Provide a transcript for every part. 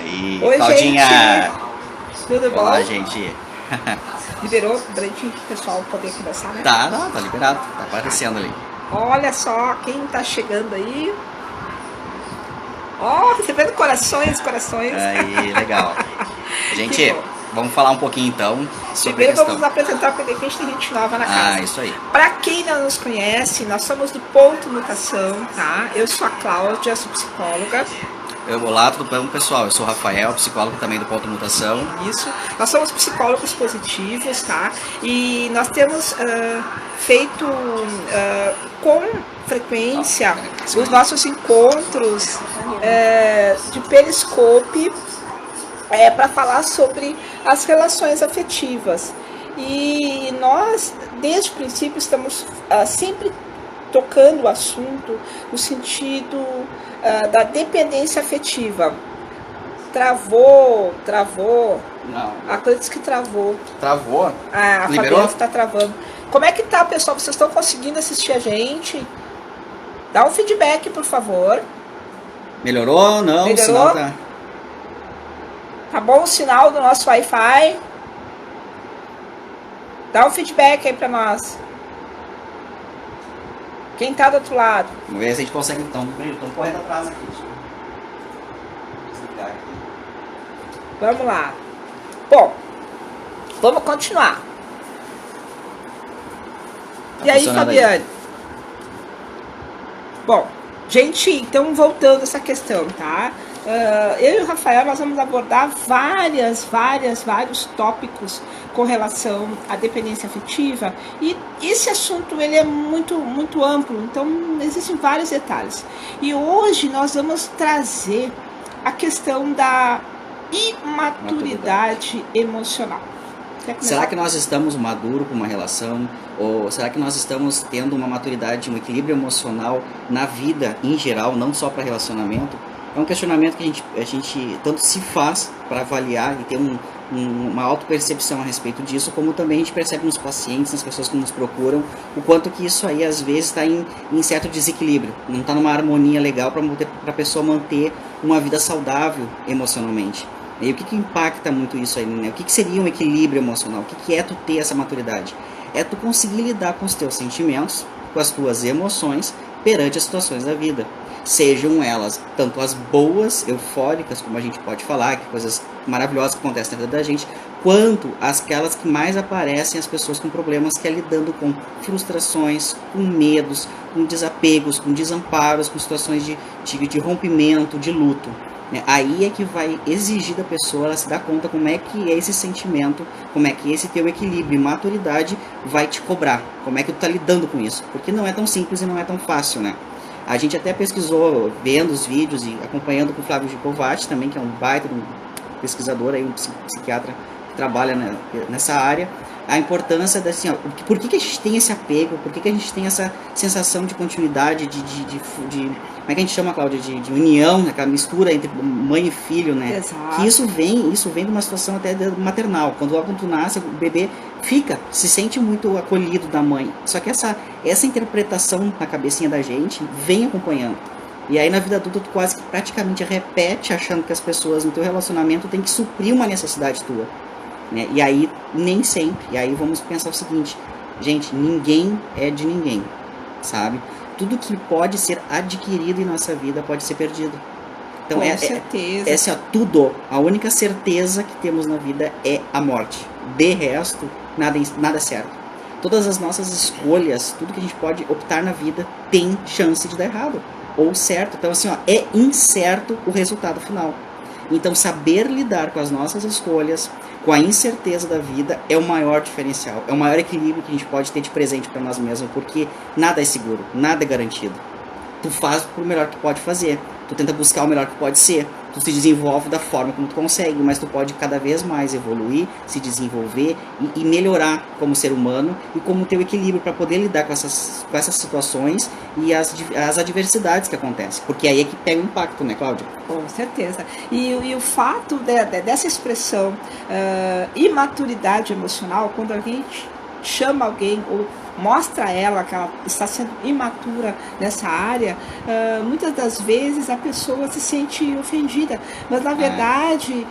aí, Oi, Claudinha! gente! Tudo bom? Olá, gente! Liberou direitinho pro pessoal poder conversar, né? Tá, não, tá liberado, tá aparecendo ali. Olha só quem tá chegando aí. Ó, recebendo corações. Aí, legal. Que Gente, bom. vamos falar um pouquinho então sobre a Primeiro questão. vamos apresentar, porque a gente tem gente nova na casa. Ah, isso aí. Para quem não nos conhece, nós somos do Ponto Mutação, tá? Eu sou a Cláudia, sou psicóloga. Olá, tudo bom, pessoal? Eu sou o Rafael, psicólogo também do Ponto Mutação. Isso. Nós somos psicólogos positivos, tá? E nós temos feito com frequência os nossos encontros de Periscope para falar sobre as relações afetivas. E nós, desde o princípio, estamos sempre tocando o assunto no sentido da dependência afetiva. Travou. Não. A coisa diz que travou. Travou? A Liberou? Fabiana está travando. Como é que tá, pessoal? Vocês estão conseguindo assistir a gente? Dá um feedback, por favor. Melhorou? Não, Melhorou? o sinal tá... Tá bom o sinal do nosso Wi-Fi? Dá um feedback aí pra nós. Quem tá do outro lado? Vamos ver se a gente consegue então. Estamos correndo atrás aqui. Deixa eu desligar aqui. Vamos lá. Bom, vamos continuar. Tá E aí, funcionando Fabiane? Bom, gente, então voltando a essa questão, tá? Eu e o Rafael, nós vamos abordar vários tópicos com relação à dependência afetiva, e esse assunto ele é muito amplo, então existem vários detalhes. E hoje nós vamos trazer a questão da imaturidade emocional. Será que nós estamos maduros com uma relação? Ou será que nós estamos tendo uma maturidade, um equilíbrio emocional na vida em geral, não só para relacionamento? É um questionamento que a gente tanto se faz para avaliar e ter uma autopercepção a respeito disso, como também a gente percebe nos pacientes, nas pessoas que nos procuram, o quanto que isso aí às vezes está em certo desequilíbrio, não está numa harmonia legal para a pessoa manter uma vida saudável emocionalmente. E o que impacta muito isso aí, né? O que seria um equilíbrio emocional? O que é tu ter essa maturidade? É tu conseguir lidar com os teus sentimentos, com as tuas emoções perante as situações da vida. Sejam elas tanto as boas, eufóricas, como a gente pode falar, que coisas maravilhosas que acontecem na vida da gente, quanto aquelas que mais aparecem as pessoas com problemas, que é lidando com frustrações, com medos, com desapegos, com desamparos, com situações de rompimento, de luto. Aí é que vai exigir da pessoa ela se dar conta como é que é esse sentimento, como é que esse teu equilíbrio e maturidade vai te cobrar, como é que tu tá lidando com isso, porque não é tão simples e não é tão fácil, né? A gente até pesquisou, vendo os vídeos e acompanhando com o Flávio Gicovati também, que é um baita um pesquisador, aí, um psiquiatra que trabalha nessa área, a importância da, assim, ó, por que a gente tem esse apego, por que a gente tem essa sensação de continuidade, como é que a gente chama, Cláudia, de união, aquela mistura entre mãe e filho, né? Exato. Que isso vem de uma situação até maternal. Quando tu nasce, o bebê se sente muito acolhido da mãe. Só que essa interpretação na cabecinha da gente vem acompanhando. E aí na vida adulta tu quase que praticamente repete, achando que as pessoas no teu relacionamento têm que suprir uma necessidade tua. Né? E aí nem sempre. E aí vamos pensar o seguinte, gente, ninguém é de ninguém, sabe? Tudo que pode ser adquirido em nossa vida pode ser perdido. Então Com certeza. Essa é tudo. A única certeza que temos na vida é a morte. De resto, nada é certo. Todas as nossas escolhas, tudo que a gente pode optar na vida tem chance de dar errado ou certo. Então assim, ó, é incerto o resultado final. Então saber lidar com as nossas escolhas, com a incerteza da vida, é o maior diferencial, é o maior equilíbrio que a gente pode ter de presente para nós mesmos, porque nada é seguro, nada é garantido. Tu faz o melhor que tu pode fazer, tu tenta buscar o melhor que pode ser, tu se desenvolve da forma como tu consegue, mas tu pode cada vez mais evoluir, se desenvolver e melhorar como ser humano e como ter o equilíbrio para poder lidar com essas situações e as adversidades que acontecem, porque aí é que pega o impacto, né, Cláudia? Com certeza. E o fato dessa expressão imaturidade emocional, quando alguém chama alguém ou mostra a ela que ela está sendo imatura nessa área, muitas das vezes a pessoa se sente ofendida, mas na verdade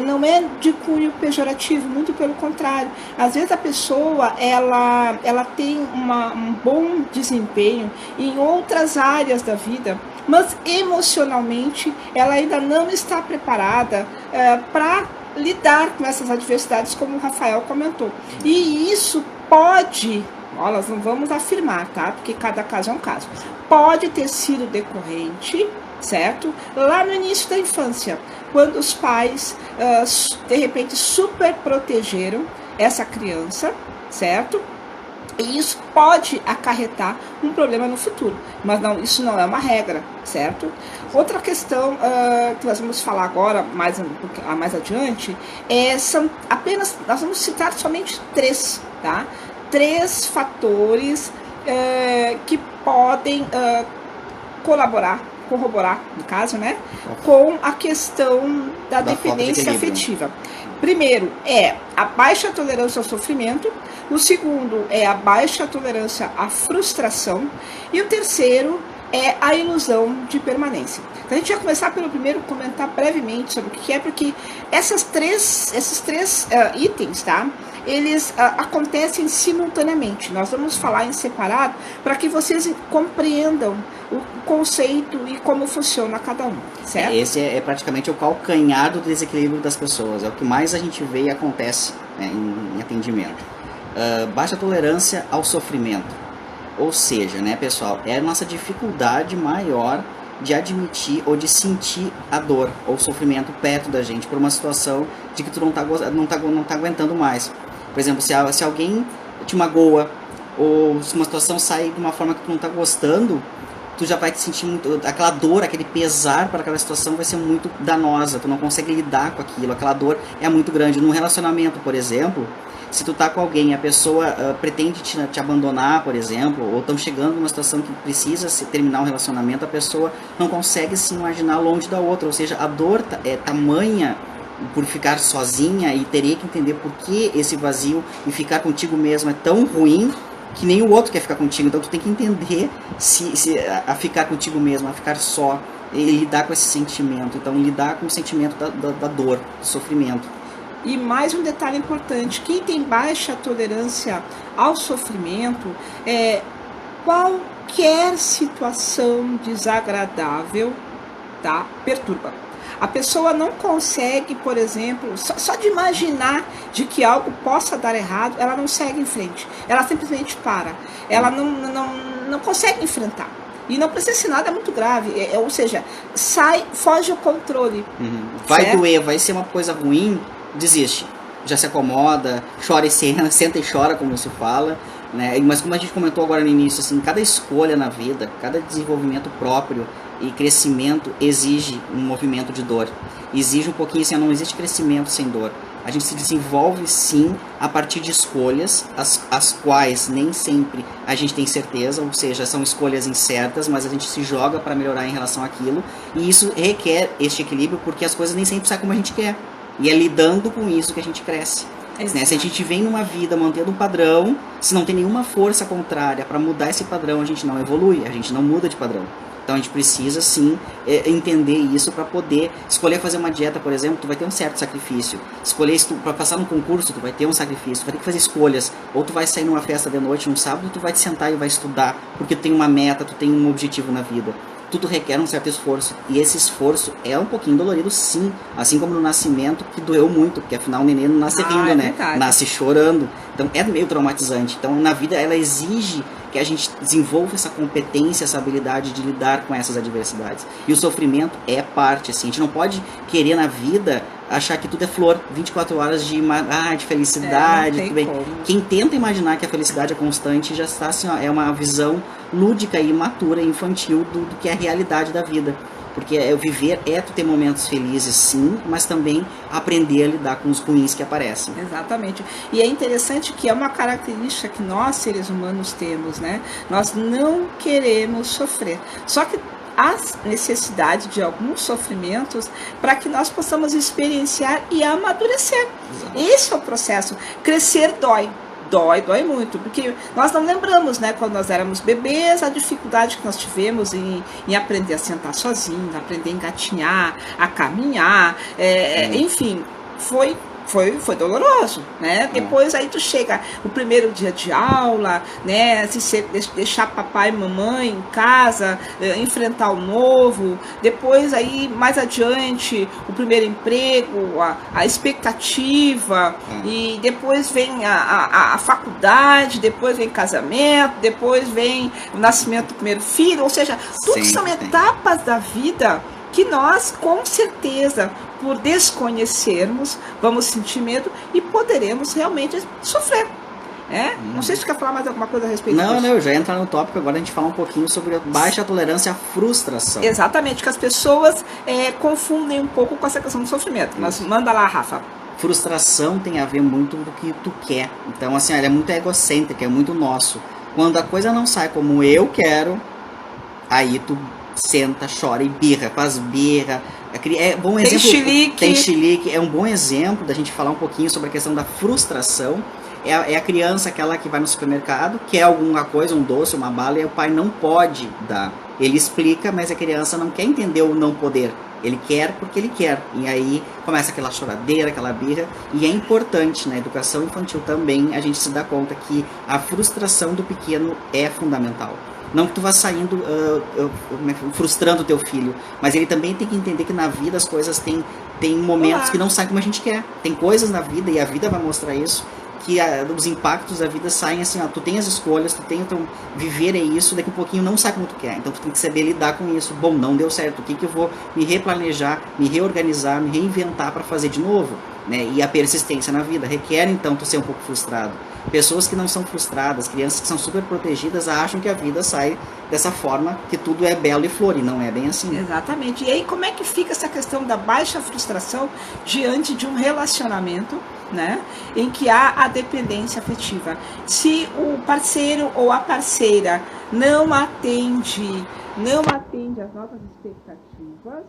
não é de cunho pejorativo, muito pelo contrário. Às vezes a pessoa ela tem um bom desempenho em outras áreas da vida, mas emocionalmente ela ainda não está preparada para lidar com essas adversidades, como o Rafael comentou. E isso pode, nós não vamos afirmar, tá? Porque cada caso é um caso. Pode ter sido decorrente, certo? Lá no início da infância, quando os pais, de repente, super protegeram essa criança, certo? E isso pode acarretar um problema no futuro, mas não, isso não é uma regra, certo? Outra questão que nós vamos falar agora, mais adiante, nós vamos citar somente 3, tá? 3 fatores que podem corroborar, no caso, né, com a questão da dependência afetiva. Primeiro é a baixa tolerância ao sofrimento, o segundo é a baixa tolerância à frustração e o terceiro é a ilusão de permanência. Então a gente vai começar pelo primeiro, comentar brevemente sobre o que é, porque esses três itens, tá? Eles acontecem simultaneamente. Nós vamos falar em separado para que vocês compreendam o conceito e como funciona cada um, certo? Esse é praticamente o calcanhar do desequilíbrio das pessoas. É o que mais a gente vê e acontece, né, em atendimento. Baixa tolerância ao sofrimento. Ou seja, né, pessoal, é a nossa dificuldade maior de admitir ou de sentir a dor ou o sofrimento perto da gente por uma situação de que tu não tá aguentando mais. Por exemplo, se alguém te magoa ou se uma situação sai de uma forma que tu não tá gostando, tu já vai te sentir muito, aquela dor, aquele pesar para aquela situação vai ser muito danosa, tu não consegue lidar com aquilo, aquela dor é muito grande. Num relacionamento, por exemplo, se tu tá com alguém, a pessoa pretende te abandonar, por exemplo, ou estão chegando numa situação que precisa terminar um relacionamento, a pessoa não consegue se imaginar longe da outra, ou seja, a dor é tamanha por ficar sozinha e teria que entender por que esse vazio e ficar contigo mesmo é tão ruim que nem o outro quer ficar contigo. Então tu tem que entender a ficar contigo mesmo, a ficar só, e lidar com esse sentimento. Então lidar com o sentimento da dor, do sofrimento. E mais um detalhe importante, quem tem baixa tolerância ao sofrimento, qualquer situação desagradável, tá, perturba. A pessoa não consegue, por exemplo, só de imaginar de que algo possa dar errado, ela não segue em frente. Ela simplesmente para. Ela não consegue enfrentar. E não precisa ser nada muito grave. Ou seja, foge o controle. Vai doer, vai ser uma coisa ruim, desiste. Já se acomoda, chora e senta e chora, como se fala. Né? Mas como a gente comentou agora no início, assim, cada escolha na vida, cada desenvolvimento próprio e crescimento exige um movimento de dor. Exige um pouquinho assim, não existe crescimento sem dor. A gente se desenvolve sim a partir de escolhas, as quais nem sempre a gente tem certeza, ou seja, são escolhas incertas, mas a gente se joga para melhorar em relação àquilo. E isso requer este equilíbrio porque as coisas nem sempre saem como a gente quer. E é lidando com isso que a gente cresce. Né? Se a gente vem numa vida mantendo um padrão, se não tem nenhuma força contrária para mudar esse padrão, a gente não evolui, a gente não muda de padrão. Então a gente precisa sim entender isso para poder escolher fazer uma dieta, por exemplo, tu vai ter um certo sacrifício. Escolher para passar num concurso, tu vai ter um sacrifício, tu vai ter que fazer escolhas. Ou tu vai sair numa festa de noite, num sábado, tu vai te sentar e vai estudar, porque tu tem uma meta, tu tem um objetivo na vida. Tudo requer um certo esforço, e esse esforço é um pouquinho dolorido sim, assim como no nascimento, que doeu muito, porque afinal o neném não nasce rindo, né? Verdade. Nasce chorando, então é meio traumatizante. Então na vida ela exige que a gente desenvolva essa competência, essa habilidade de lidar com essas adversidades. E o sofrimento é parte, assim, a gente não pode querer na vida achar que tudo é flor, 24 horas de felicidade, tudo bem. Quem tenta imaginar que a felicidade é constante já está assim, ó, é uma visão lúdica e imatura e infantil do que é a realidade da vida. Porque viver é tu ter momentos felizes sim, mas também aprender a lidar com os ruins que aparecem. Exatamente. E é interessante que é uma característica que nós, seres humanos, temos, né? Nós não queremos sofrer. Só que há necessidade de alguns sofrimentos para que nós possamos experienciar e amadurecer. Exato. Esse é o processo. Crescer dói. Dói muito, porque nós não lembramos, né, quando nós éramos bebês, a dificuldade que nós tivemos em aprender a sentar sozinho, aprender a engatinhar, a caminhar, enfim, foi doloroso, né? Depois aí tu chega o primeiro dia de aula, né? Se deixar papai e mamãe em casa, enfrentar o novo, depois aí mais adiante o primeiro emprego, a expectativa, e depois vem a faculdade, depois vem casamento, depois vem o nascimento do primeiro filho, ou seja, tudo são etapas da vida que nós, com certeza, por desconhecermos, vamos sentir medo e poderemos realmente sofrer. Não sei se você quer falar mais alguma coisa a respeito disso. Não, eu já entro no tópico, agora a gente fala um pouquinho sobre a baixa tolerância à frustração. Exatamente, que as pessoas confundem um pouco com essa questão do sofrimento. Mas manda lá, Rafa. Frustração tem a ver muito com o que tu quer. Então, assim, ela é muito egocêntrica, é muito nosso. Quando a coisa não sai como eu quero, aí tu senta, chora e birra, faz birra. É bom exemplo. Tem chilique. É um bom exemplo da gente falar um pouquinho sobre a questão da frustração. É a criança, aquela que vai no supermercado, quer alguma coisa, um doce, uma bala, e o pai não pode dar. Ele explica, mas a criança não quer entender o não poder. Ele quer porque ele quer. E aí começa aquela choradeira, aquela birra. E é importante, na educação infantil também, a gente se dá conta que a frustração do pequeno é fundamental. Não que tu vá saindo frustrando o teu filho, mas ele também tem que entender que na vida as coisas tem momentos que não saem como a gente quer. Tem coisas na vida, e a vida vai mostrar isso, que os impactos da vida saem assim, tu tem as escolhas, tu tem o teu viver, é isso, daqui a pouquinho não sai como tu quer, então tu tem que saber lidar com isso. Bom, não deu certo, o que eu vou me replanejar, me reorganizar, me reinventar para fazer de novo, né? E a persistência na vida requer então tu ser um pouco frustrado. Pessoas que não são frustradas, crianças que são super protegidas, acham que a vida sai dessa forma, que tudo é belo e flor, e não é bem assim. Exatamente. E aí como é que fica essa questão da baixa frustração diante de um relacionamento, né, em que há a dependência afetiva? Se o parceiro ou a parceira não atende às nossas expectativas,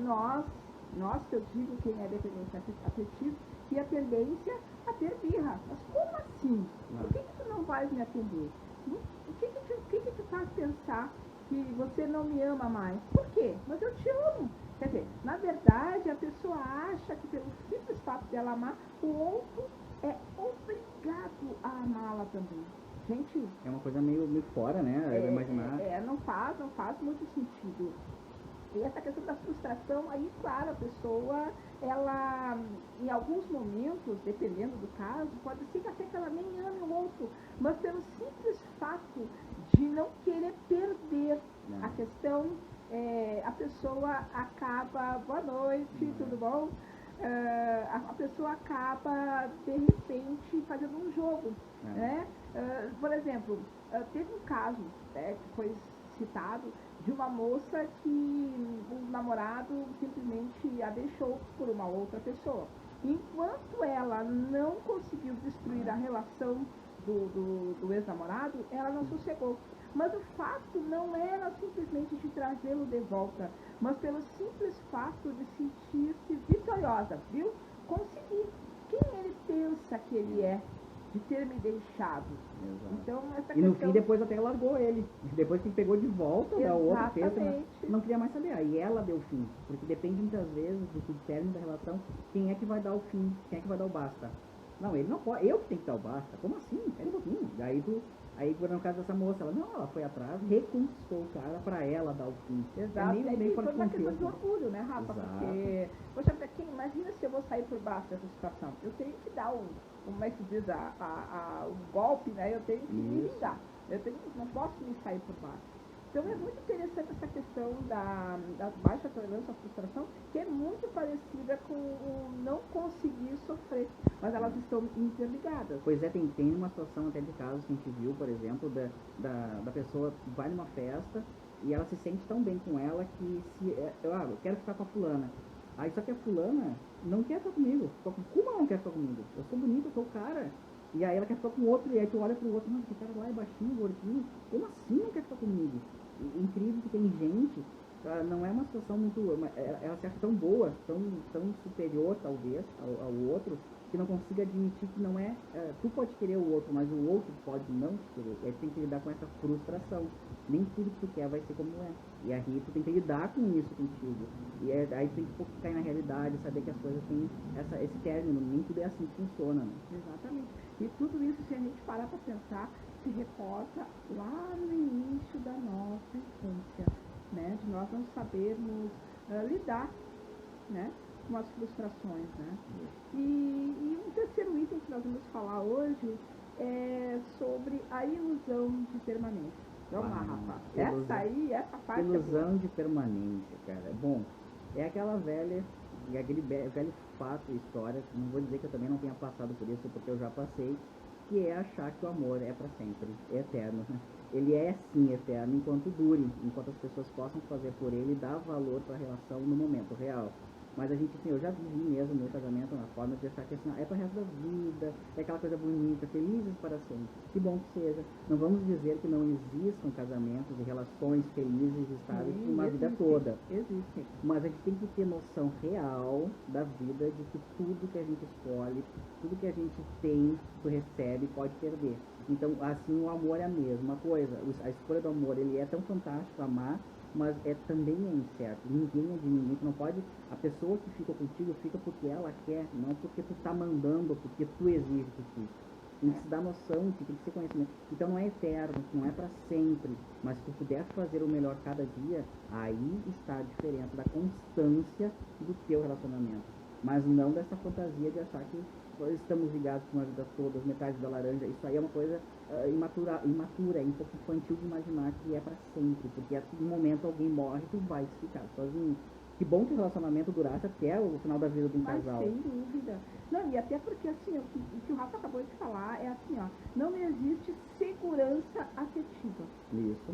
nós, que eu digo quem é dependência afetiva, e a tendência a ter birra. Mas como assim? Por que tu não vais me atender? O que te faz pensar que você não me ama mais? Por quê? Mas eu te amo. Quer dizer, na verdade, a pessoa acha que pelo simples fato dela amar, o outro é obrigado a amá-la também. Gente... É uma coisa meio fora, né? Imaginar. Não faz muito sentido. E essa questão da frustração, aí, claro, a pessoa, ela, em alguns momentos, dependendo do caso, pode ser que até que ela nem ame o outro, mas pelo simples fato de não querer perder a questão, a pessoa acaba, boa noite, tudo bom? A pessoa acaba, de repente, fazendo um jogo, né? Por exemplo, teve um caso que foi citado, de uma moça que o namorado simplesmente a deixou por uma outra pessoa. Enquanto ela não conseguiu destruir a relação do ex-namorado, ela não sossegou. Mas o fato não era simplesmente de trazê-lo de volta, mas pelo simples fato de sentir-se vitoriosa, viu? Consegui. Quem ele pensa que ele é? De ter me deixado. Exato. Então, essa e no fim, depois até largou ele. Depois que pegou de volta, da outra fez, não queria mais saber. Aí ela deu o fim. Porque depende muitas vezes do término da relação, quem é que vai dar o fim, quem é que vai dar o basta. Não, ele não pode, eu que tenho que dar o basta. Como assim? Pera um pouquinho. Aí no caso dessa moça, ela foi atrás, reconquistou o cara pra ela dar o fim. Exato. Meio foi uma questão de orgulho, né, Rafa? Exato. Porque, poxa, imagina se eu vou sair por baixo dessa situação. Eu tenho que dar como é que diz, o golpe, né? Eu tenho que me vingar. Não posso me sair por baixo. Então é muito interessante essa questão da baixa tolerância à frustração, que é muito parecida com o não conseguir sofrer, mas elas estão interligadas. Pois é, tem uma situação até de casos que a gente viu, por exemplo, da pessoa vai numa festa e ela se sente tão bem com ela que eu quero ficar com a fulana. Aí só que a fulana não quer ficar comigo. Como ela não quer ficar comigo? Eu sou bonita, eu sou o cara. E aí ela quer ficar com o outro, e aí tu olha pro outro, esse cara lá é baixinho, gordinho. Como assim não quer ficar comigo? Incrível que tem gente não é uma situação muito, ela se acha tão boa, tão superior talvez ao outro, que não consiga admitir que não é, tu pode querer o outro, mas o outro pode não te querer. E aí tu tem que lidar com essa frustração. Nem tudo que tu quer vai ser como é. E aí tu tem que lidar com isso contigo. E aí tu tem que cair na realidade, saber que as coisas têm esse término. Nem tudo é assim que funciona, né? Exatamente. E tudo isso, se a gente parar para pensar, se reporta lá no início da nossa infância, né? De nós não sabermos lidar, né? Com as frustrações, né? E um terceiro item que nós vamos falar hoje é sobre a ilusão de permanência. Vamos lá, Rafa. Essa parte ilusão de permanência, cara. Bom, é aquela aquele velho fato, história, não vou dizer que eu também não tenha passado por isso, porque eu já passei, que é achar que o amor é para sempre, é eterno. Ele é sim eterno enquanto dure, enquanto as pessoas possam fazer por ele e dar valor para a relação no momento real. Mas a gente, assim, eu já vivi mesmo meu casamento na forma de achar que assim, é para o resto da vida, é aquela coisa bonita, felizes para sempre. Que bom que seja. Não vamos dizer que não existam casamentos e relações felizes e estáveis por uma vida toda. Existem. Mas a gente tem que ter noção real da vida, de que tudo que a gente escolhe, tudo que a gente tem, tu recebe, pode perder. Então, assim, o amor é a mesma coisa. A escolha do amor, ele é tão fantástico, amar, mas também é incerto. Ninguém é de ninguém. Tu não pode. A pessoa que fica contigo fica porque ela quer, não porque tu tá mandando, porque tu exige que fique. Tem que se dar noção, tem que ser conhecimento. Então não é eterno, não é para sempre. Mas se tu puder fazer o melhor cada dia, aí está a diferença da constância do teu relacionamento. Mas não dessa fantasia de achar que estamos ligados com uma vida toda, as metades da laranja. Isso aí é uma coisa imatura, é um pouco infantil de imaginar que é para sempre. Porque a todo momento alguém morre e tu vai ficar sozinho. Que bom que o relacionamento durasse até o final da vida de um casal. Sem dúvida. Não, e até porque assim, o que o Rafa acabou de falar é assim, ó, não existe segurança afetiva. Isso.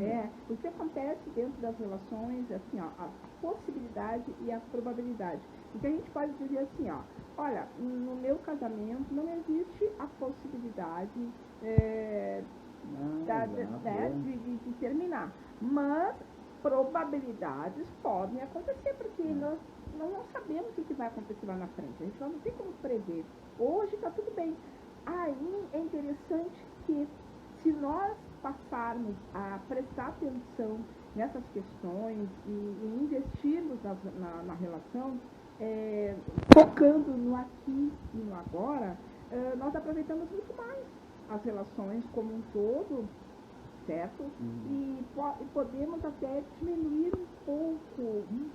O que acontece dentro das relações, assim, ó, a possibilidade e a probabilidade. Então a gente pode dizer assim, ó, olha, no meu casamento não existe a possibilidade de terminar. Mas probabilidades podem acontecer, porque nós não sabemos o que vai acontecer lá na frente. A gente não tem como prever. Hoje está tudo bem. Aí é interessante que, se nós passarmos a prestar atenção nessas questões e investirmos na relação, focando no aqui e no agora, nós aproveitamos muito mais as relações como um todo, certo? E podemos até diminuir um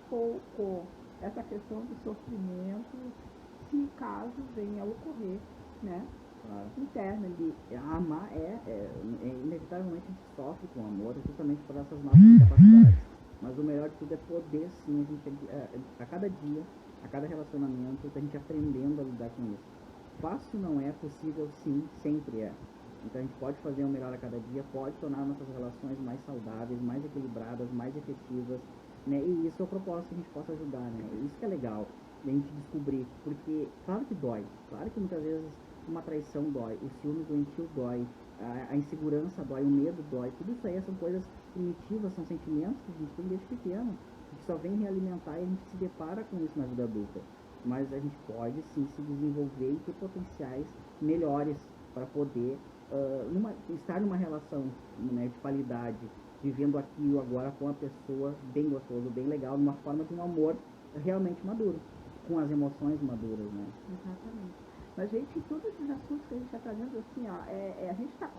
pouco essa questão do sofrimento, se caso venha a ocorrer, né? Interno ali. Amar inevitavelmente a gente sofre com amor, justamente por essas nossas capacidades. Mas o melhor de tudo é poder sim, a gente a cada dia, a cada relacionamento, a gente aprendendo a lidar com isso. Fácil não é, possível sim, sempre é. Então a gente pode fazer o melhor a cada dia, pode tornar nossas relações mais saudáveis, mais equilibradas, mais efetivas, né? E isso é o propósito que a gente possa ajudar, né? Isso que é legal, a gente descobrir, porque claro que dói, claro que muitas vezes uma traição dói, o ciúme doentio dói, a insegurança dói, o medo dói, tudo isso aí são coisas primitivas, são sentimentos que a gente tem desde pequeno, que só vem realimentar e a gente se depara com isso na vida adulta. Mas a gente pode sim se desenvolver e ter potenciais melhores para poder estar numa relação, né, de qualidade, vivendo aqui e agora com a pessoa bem gostoso, bem legal, numa forma de um amor realmente maduro, com as emoções maduras, né? Exatamente. Mas, gente, todos esses assuntos que a gente está trazendo, assim, ó, a gente está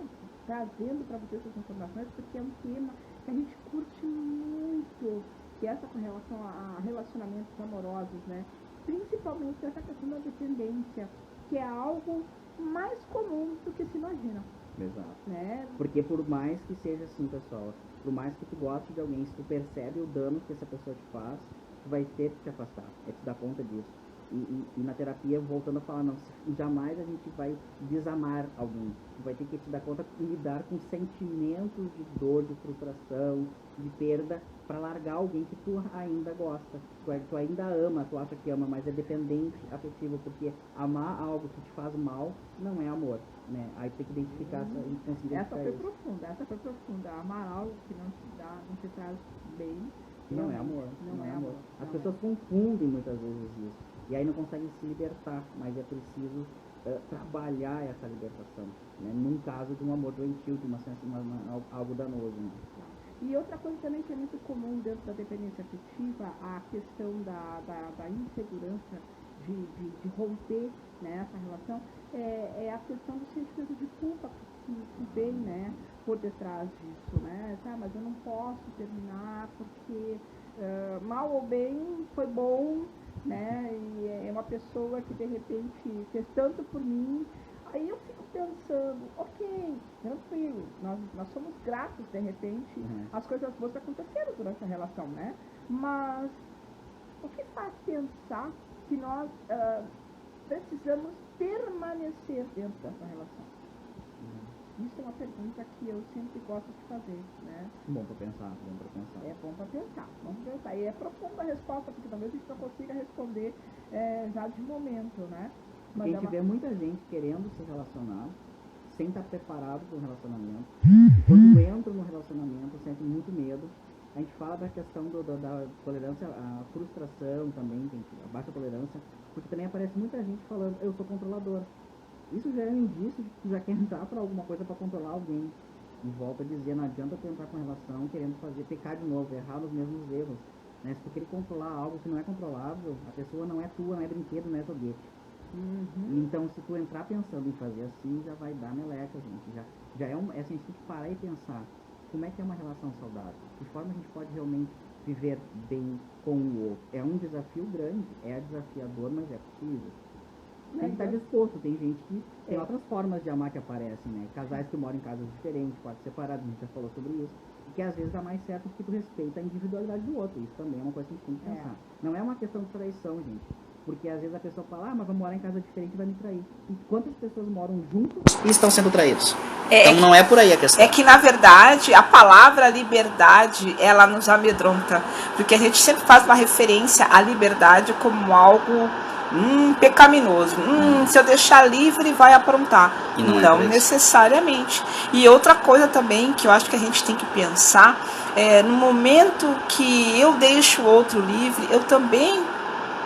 trazendo para vocês essas informações porque é um tema que a gente curte muito, que é essa com relação a relacionamentos amorosos, né? Principalmente essa questão da dependência, que é algo mais comum do que se imagina. Exato. Né? Porque por mais que seja assim, pessoal, por mais que tu goste de alguém, se tu percebe o dano que essa pessoa te faz, tu vai ter que te afastar, te dar conta disso. E na terapia, voltando a falar, não, jamais a gente vai desamar alguém. Tu vai ter que te dar conta de lidar com sentimentos de dor, de frustração, de perda, para largar alguém que tu ainda gosta. Tu ainda ama, tu acha que ama, mas é dependente afetivo, porque amar algo que te faz mal não é amor, né? Aí tem que identificar essa foi profunda. Amar algo que não te dá, não te traz bem, Não é amor. Não é amor. As pessoas confundem muitas vezes isso. E aí não conseguem se libertar, mas é preciso trabalhar essa libertação, né? Num caso de um amor doentio, de algo danoso. Né? E outra coisa também que é muito comum dentro da dependência afetiva, a questão da insegurança de romper, né, essa relação, é a questão do sentimento de culpa que vem, né, por detrás disso, né? Mas eu não posso terminar porque mal ou bem foi bom, né? E é uma pessoa que de repente fez tanto por mim. Aí eu fico pensando, ok, tranquilo, nós somos gratos, de repente, as coisas boas aconteceram durante a relação, né? Mas o que faz pensar que nós precisamos permanecer dentro dessa relação? Isso é uma pergunta que eu sempre gosto de fazer, né? Bom para pensar, É bom para pensar, E é profunda a resposta, porque talvez a gente não consiga responder já de momento, né? Mas a gente vê muita gente querendo se relacionar sem estar preparado para um relacionamento. Quando entra no relacionamento, sente muito medo. A gente fala da questão da tolerância à frustração também, a baixa tolerância, porque também aparece muita gente falando, eu sou controlador. Isso já é um indício de que tu já quer entrar para alguma coisa para controlar alguém. E volta a dizer, não adianta tu entrar com relação querendo pecar de novo, errar nos mesmos erros. Né? Se tu querer controlar algo que não é controlável, a pessoa não é tua, não é brinquedo, não é joguete. Então, se tu entrar pensando em fazer assim, já vai dar meleca, gente. Já é assim, a gente tem que parar e pensar como é que é uma relação saudável. De forma a gente pode realmente viver bem com o outro. É um desafio grande, é desafiador, mas é possível. Tem que estar disposto. Tem gente que tem outras formas de amar que aparecem, né? Casais que moram em casas diferentes, quartos separados, a gente já falou sobre isso. E que às vezes dá mais certo porque tu respeita a individualidade do outro. Isso também é uma coisa que a gente tem que pensar. Não é uma questão de traição, gente. Porque às vezes a pessoa fala, mas vou morar em casa diferente e vai me trair. E quantas pessoas moram juntos e estão sendo traídos? Então não é por aí a questão. É que, na verdade, a palavra liberdade, ela nos amedronta. Porque a gente sempre faz uma referência à liberdade como algo pecaminoso. Se eu deixar livre, vai aprontar. E não necessariamente. E outra coisa também que eu acho que a gente tem que pensar, no momento que eu deixo o outro livre, eu também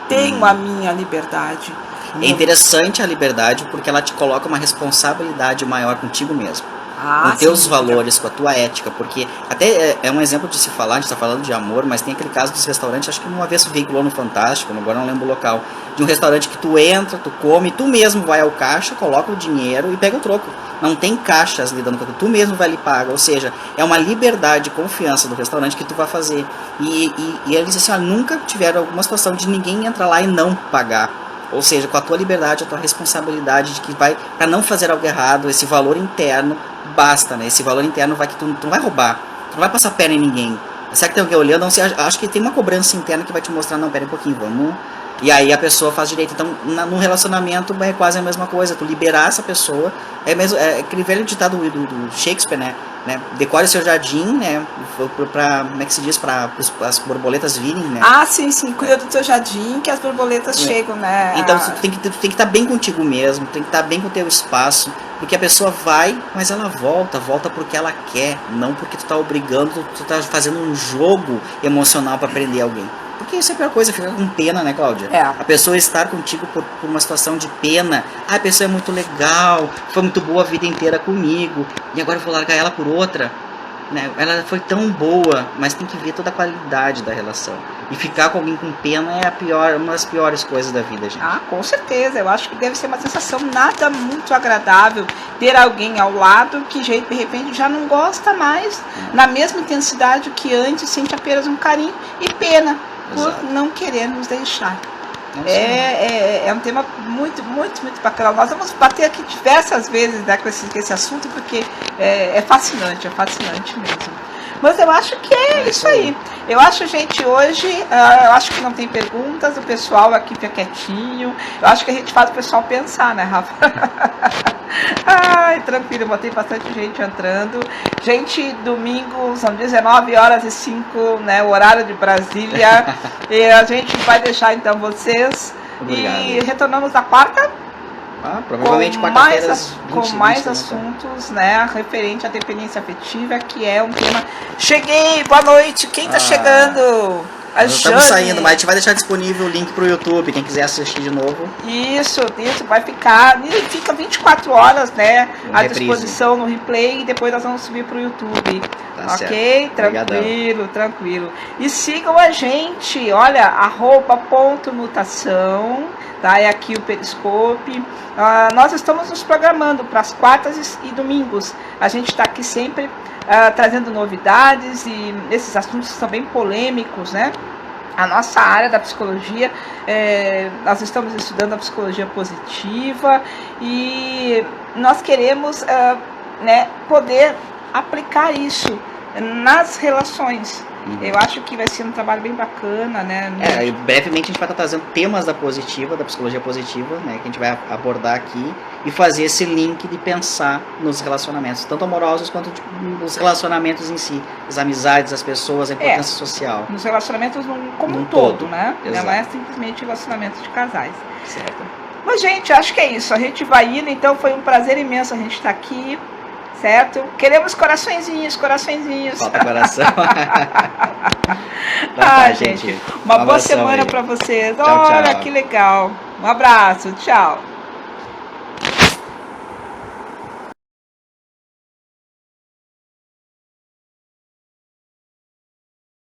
tenho a minha liberdade. É interessante a liberdade porque ela te coloca uma responsabilidade maior contigo mesmo. Com teus valores, com a tua ética, porque até é um exemplo de se falar, a gente está falando de amor, mas tem aquele caso dos restaurantes, acho que uma vez veiculou no Fantástico, agora não lembro o local, de um restaurante que tu entra, tu come, tu mesmo vai ao caixa, coloca o dinheiro e pega o troco. Não tem caixas lidando com aquilo, tu mesmo vai lhe paga, ou seja, é uma liberdade e confiança do restaurante que tu vai fazer. E eles dizem assim, nunca tiveram alguma situação de ninguém entrar lá e não pagar. Ou seja, com a tua liberdade, a tua responsabilidade de que vai, para não fazer algo errado, esse valor interno basta, né? Esse valor interno vai que tu não vai roubar, tu não vai passar perna em ninguém. Será que tem alguém olhando? Não sei, acho que tem uma cobrança interna que vai te mostrar, não, pera um pouquinho, vamos. E aí a pessoa faz direito. Então, no relacionamento é quase a mesma coisa. Tu liberar essa pessoa, é aquele velho ditado do Shakespeare, né? Decore o seu jardim, né? Como é que se diz? Para as borboletas virem, né? Sim, cuida do teu jardim que as borboletas chegam, né? Então tu tem que estar bem contigo mesmo, tem que estar bem com o teu espaço, porque a pessoa vai, mas ela volta porque ela quer, não porque tu tá obrigando, tu tá fazendo um jogo emocional para prender alguém. Porque isso é a pior coisa, fica com pena, né, Cláudia? A pessoa estar contigo por uma situação de pena. A pessoa é muito legal, foi muito boa a vida inteira comigo, e agora eu vou largar ela por outra. Né? Ela foi tão boa, mas tem que ver toda a qualidade da relação. E ficar com alguém com pena é uma das piores coisas da vida, gente. Com certeza. Eu acho que deve ser uma sensação nada muito agradável ter alguém ao lado que de repente já não gosta mais na mesma intensidade que antes, sente apenas um carinho e pena por não querer nos deixar. É um tema muito, muito, muito bacana. Nós vamos bater aqui diversas vezes, né, com esse assunto, porque é fascinante mesmo. Mas eu acho que é isso aí. Eu acho, gente, hoje, eu acho que não tem perguntas, o pessoal aqui fica quietinho. Eu acho que a gente faz o pessoal pensar, né, Rafa? Ai, tranquilo, botei bastante gente entrando. Gente, domingo, são 19h05, né, o horário de Brasília. E a gente vai deixar, então, vocês. Obrigado. E retornamos na quarta. Provavelmente com mais assuntos, né, referente à dependência afetiva, que é um tema. Cheguei, boa noite, quem tá chegando? Nós estamos saindo, mas a gente vai deixar disponível o link pro YouTube, quem quiser assistir de novo. Isso, vai ficar, fica 24 horas, né, à disposição no replay, e depois nós vamos subir pro YouTube. Tá ok? Certo. Tranquilo. E sigam a gente, olha, @pontomutação, tá? É aqui o Periscope. Nós estamos nos programando para as quartas e domingos. A gente está aqui sempre trazendo novidades, e esses assuntos são bem polêmicos, né? A nossa área da psicologia, nós estamos estudando a psicologia positiva, e nós queremos né, poder aplicar isso nas relações. Eu acho que vai ser um trabalho bem bacana, né? E brevemente a gente vai estar trazendo temas da psicologia positiva, né? Que a gente vai abordar aqui e fazer esse link de pensar nos relacionamentos, tanto amorosos quanto nos relacionamentos em si, as amizades, as pessoas, a importância social. Nos relacionamentos como um todo, né? Exato. Não é simplesmente relacionamentos de casais. Certo. Mas, gente, acho que é isso. A gente vai indo, então foi um prazer imenso a gente estar aqui. Certo? Queremos coraçõezinhos. Falta coração. Gente, uma boa semana para vocês. Tchau, Olha tchau. que legal. Um abraço, tchau.